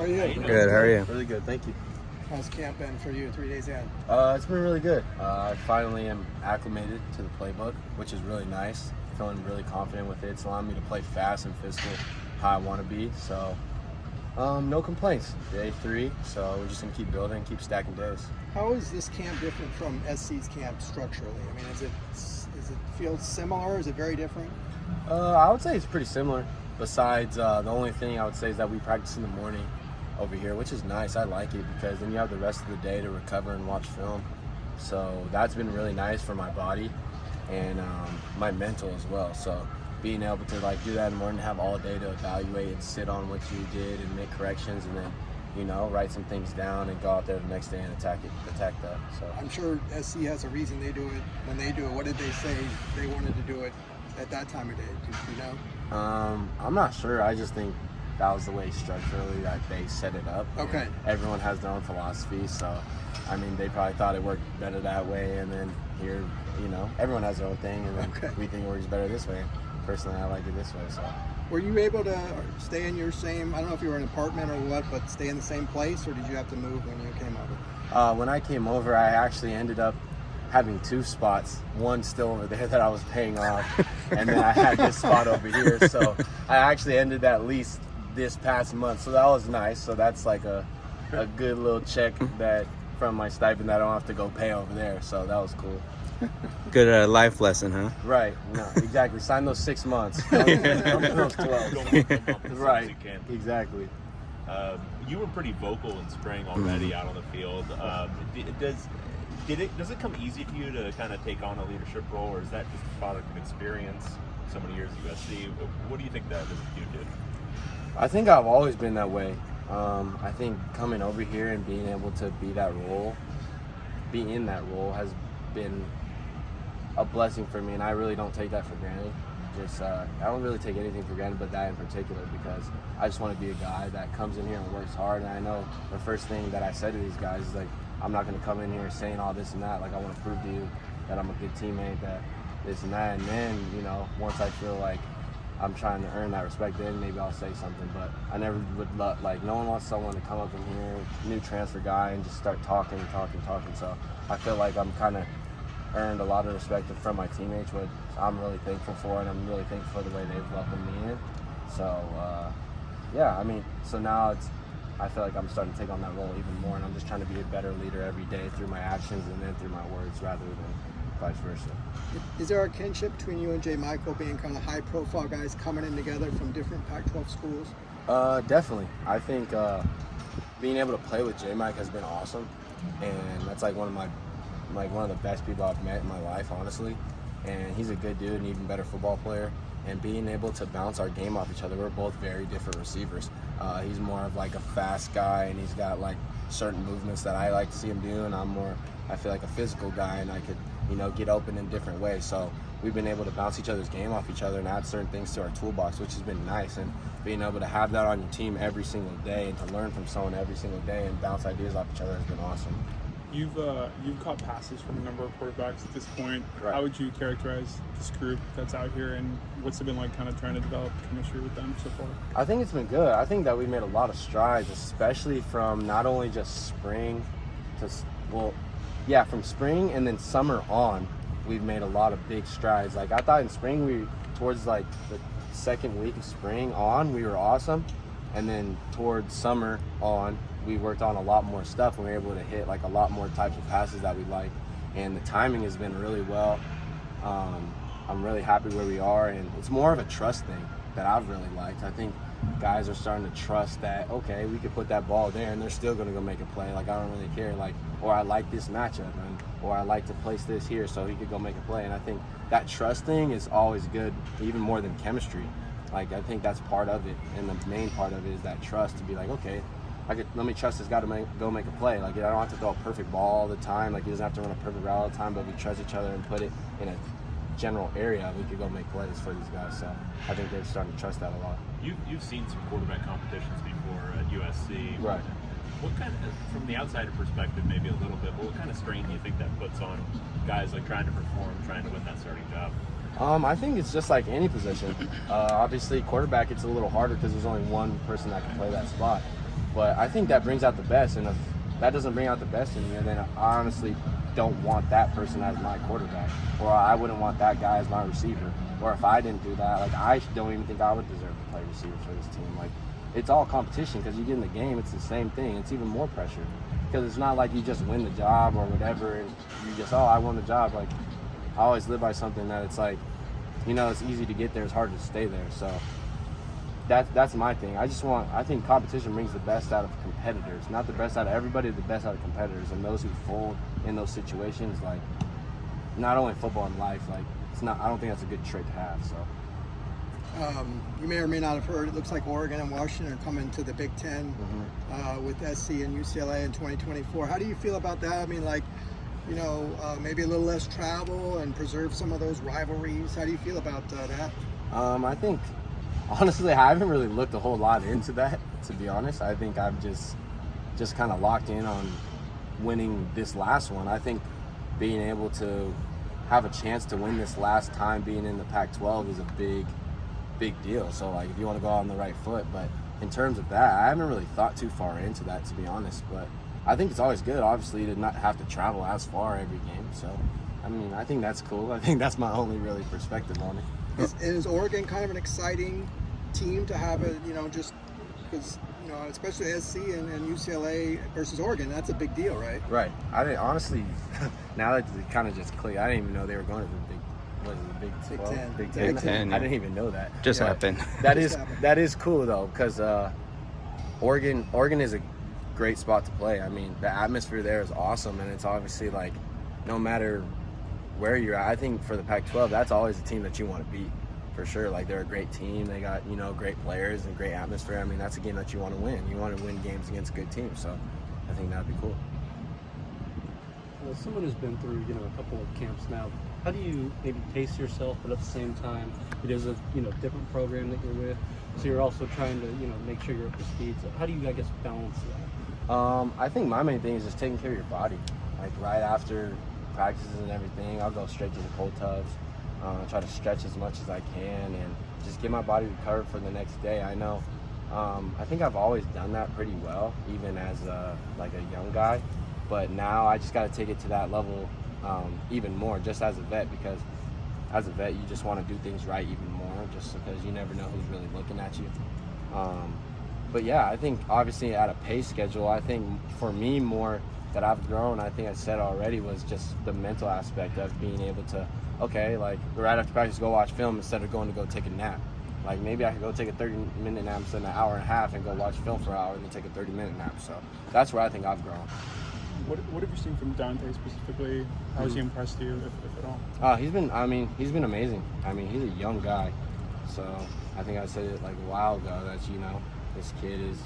are you? Good. How are you? Really good, thank you. How's camp been for you 3 days in? It's been really good. I finally am acclimated to the playbook, which is really nice. Feeling really confident with it. It's allowing me to play fast and physical how I want to be. So, no complaints. Day 3, so we're just going to keep building, keep stacking days. How is this camp different from SC's camp structurally? I mean, is it feel similar? Is it very different? I would say it's pretty similar. Besides, the only thing I would say is that we practice in the morning over here, which is nice. I like it because then you have the rest of the day to recover and watch film. So that's been really nice for my body and my mental as well. So being able to do that in the morning, have all day to evaluate and sit on what you did and make corrections, and then write some things down and go out there the next day and attack that. So I'm sure SC has a reason they do it when they do it. What did they say they wanted to do it at that time of day? Do you know? I'm not sure. I just think that was the way structurally that they set it up. Okay. And everyone has their own philosophy, so I mean they probably thought it worked better that way, and then here, everyone has their own thing, and then we think it works better this way. Personally, I like it this way. So. Were you able to stay in your same, I don't know if you were in an apartment or what, but stay in the same place, or did you have to move when you came over? When I came over, I actually ended up having 2 spots. One still over there that I was paying off, and then I had this spot over here. So I actually ended that lease this past month, so that was nice. So that's like a good little check that from my stipend that I don't have to go pay over there. So that was cool. Good life lesson, huh? Right. No, exactly. Sign those 6 months. Those 12. Right. Exactly. You were pretty vocal in spring already out on the field. Does it come easy for you to kind of take on a leadership role, or is that just a product of experience, so many years at USC? What do you think that is you did? I think I've always been that way. I think coming over here and being able to be in that role has been a blessing for me, and I really don't take that for granted. I don't really take anything for granted but that in particular, because I just want to be a guy that comes in here and works hard. And I know the first thing that I said to these guys is I'm not going to come in here saying all this and that. I want to prove to you that I'm a good teammate, that this and that. And then, once I feel like I'm trying to earn that respect, then maybe I'll say something. But I never would no one wants someone to come up in here, new transfer guy, and just start talking. So I feel like I'm kind of earned a lot of respect from my teammates, which I'm really thankful for, and I'm really thankful for the way they've welcomed me in. So, so now I feel like I'm starting to take on that role even more, and I'm just trying to be a better leader every day through my actions and then through my words rather than vice versa. Is there a kinship between you and J. Michael, being kind of high-profile guys coming in together from different Pac-12 schools? Definitely. I think being able to play with J. Mike has been awesome, and that's one of the best people I've met in my life, honestly. And he's a good dude, an even better football player. And being able to bounce our game off each other, we're both very different receivers. He's more of a fast guy, and he's got certain movements that I like to see him do, and I feel like a physical guy, and I could, get open in different ways. So we've been able to bounce each other's game off each other and add certain things to our toolbox, which has been nice. And being able to have that on your team every single day and to learn from someone every single day and bounce ideas off each other has been awesome. You've caught passes from a number of quarterbacks at this point. Right. How would you characterize this group that's out here, and what's it been like kind of trying to develop chemistry with them so far? I think it's been good. I think that we made a lot of strides, especially from not only just spring from spring and then summer on, we've made a lot of big strides. I thought in spring towards the second week of spring on, we were awesome. And then towards summer on, we worked on a lot more stuff, and we were able to hit a lot more types of passes that we like. And the timing has been really well. I'm really happy where we are, and it's more of a trust thing that I've really liked. I think guys are starting to trust that, okay, we could put that ball there and they're still going to go make a play. I don't really care. Or I like this matchup, or I like to place this here so he could go make a play. And I think that trust thing is always good, even more than chemistry. I think that's part of it, and the main part of it is that trust, to be okay, let me trust this guy to go make a play. I don't have to throw a perfect ball all the time. He doesn't have to run a perfect route all the time, but we trust each other and put it in a general area, we could go make plays for these guys. So I think they're starting to trust that a lot. You've seen some quarterback competitions before at USC. Right. What kind of, from the outsider perspective, maybe a little bit, but what kind of strain do you think that puts on guys trying to perform, trying to win that starting job? I think it's just like any position. Obviously, quarterback, it's a little harder because there's only one person that can play that spot. But I think that brings out the best, and if that doesn't bring out the best in you, then I honestly don't want that person as my quarterback, or I wouldn't want that guy as my receiver. Or if I didn't do that, like I don't even think I would deserve to play receiver for this team. Like it's all competition because you get in the game, it's the same thing. It's even more pressure because it's not like you just win the job or whatever, and you just I won the job. Like I always live by something that it's like, it's easy to get there, it's hard to stay there. So that's my thing. I think competition brings the best out of competitors, not the best out of everybody, the best out of competitors, and those who fold in those situations, like not only football and life, like I don't think that's a good trait to have. So you may or may not have heard, it looks like Oregon and Washington are coming to the Big Ten with SC and UCLA in 2024. How do you feel about that? I mean, like, maybe a little less travel and preserve some of those rivalries. How do you feel about that? I think, honestly, I haven't really looked a whole lot into that, to be honest. I think I've just kind of locked in on winning this last one. I think being able to have a chance to win this last time being in the Pac-12 is a big deal. So, like, if you want to go out on the right foot. But in terms of that, I haven't really thought too far into that, to be honest. But I think it's always good, obviously, to not have to travel as far every game. So, I mean, I think that's cool. I think that's my only really perspective on it. Is Oregon kind of an exciting team to have just because, especially SC and UCLA versus Oregon, that's a big deal, right? Right. I didn't, honestly, now that it kind of just clicked, I didn't even know they were going to the Big 12? Big Ten. Big Ten, yeah. I didn't even know that. Just happened. That is cool, though, because Oregon is a great spot to play. I mean, the atmosphere there is awesome, and it's obviously, like, no matter where you're at, I think for the Pac-12, that's always a team that you want to beat. For sure, like they're a great team. They got great players and great atmosphere. I mean, that's a game that you want to win. You want to win games against good teams. So, I think that'd be cool. Well, someone who's been through a couple of camps now, how do you maybe pace yourself, but at the same time, it is a different program that you're with, so you're also trying to make sure you're up to speed. So how do you balance that? I think my main thing is just taking care of your body. Like right after practices and everything, I'll go straight to the cold tubs. Try to stretch as much as I can and just get my body recovered for the next day. I know, I think I've always done that pretty well, even as a young guy. But now I just got to take it to that level even more, just as a vet, because as a vet, you just want to do things right even more, just because you never know who's really looking at you. But yeah, I think obviously at a pay schedule, I think for me more that I've grown, I think I said already, was just the mental aspect of being able to, okay, like right after practice, go watch film instead of going to go take a nap. Like maybe I could go take a 30-minute nap instead of an hour and a half and go watch film for an hour and then take a 30-minute nap. So that's where I think I've grown. What have you seen from Dante specifically? How has he impressed you, if at all? He's been amazing. I mean, he's a young guy. So I think I said it like a while ago that, this kid is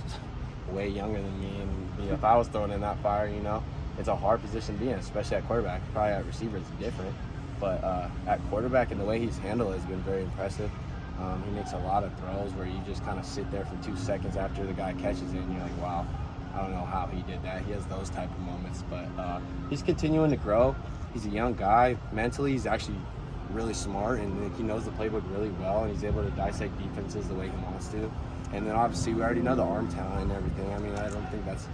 way younger than me. And if I was thrown in that fire, it's a hard position to be in, especially at quarterback. Probably at receiver, it's different. But at quarterback, and the way he's handled it has been very impressive. He makes a lot of throws where you just kind of sit there for 2 seconds after the guy catches it, and you're like, wow, I don't know how he did that. He has those type of moments. But he's continuing to grow. He's a young guy. Mentally, he's actually really smart, and he knows the playbook really well, and he's able to dissect defenses the way he wants to. And then obviously we already know the arm talent and everything. I mean, I don't think that's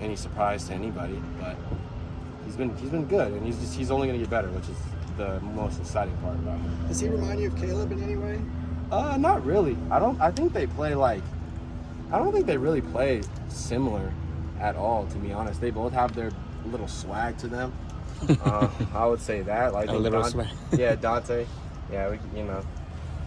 any surprise to anybody. But he's been good, and he's only going to get better, which is the most exciting part about him. Does he remind you of Caleb in any way? Not really. I don't think they really play similar at all, to be honest. They both have their little swag to them. I would say that. Like a little swag. Yeah, Dante. Yeah,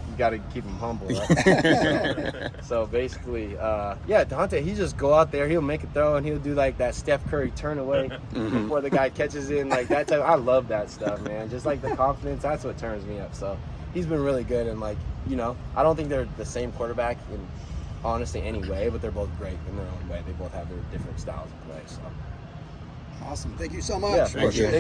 you got to keep him humble. Right? So basically, Dante, he just go out there, he'll make a throw, and he'll do like that Steph Curry turn away before the guy catches in, like that type. I love that stuff, man. Just like the confidence, that's what turns me up. So he's been really good, and I don't think they're the same quarterback in honestly any way, but they're both great in their own way. They both have their different styles of play. So awesome. Thank you so much. Yeah, thank you.